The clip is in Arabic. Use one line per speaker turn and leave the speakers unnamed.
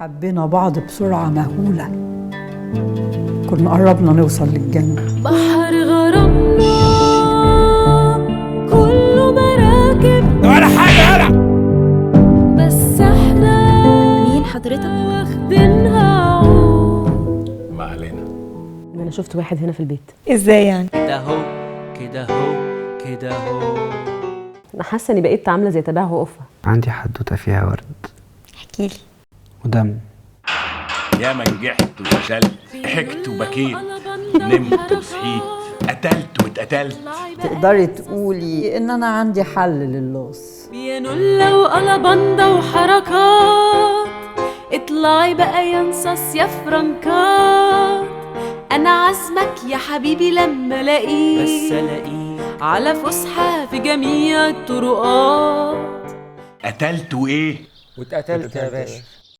حبينا بعض بسرعة مهولة، كنا قربنا نوصل للجنة.
بحر غرامنا كله مراكب
ولا حاجة ولا
بس احنا
مين حضرتك؟
واخدينها عود.
ما علينا.
انا شفت واحد هنا في البيت.
ازاي يعني؟
كده اهو كده اهو كده اهو.
انا حاسه اني بقيت عامله زي تباع وقفه.
عندي حدوته فيها ورد
احكيلي.
ودم.
يا ما نجحت وفشلت، ضحكت وبكيت، نمت وصحيت، قتلت واتقتلت.
تقدري تقولي ان انا عندي حل للوص.
بيانولا وقلبنده وحركات، اطلعي بقى يا نصاص يا فرنكات. انا عازمك يا حبيبي لما الاقيك،
بس الاقيه
على فسحة في جميع الطرقات.
قتلت وايه؟
واتقتلت يا باشا.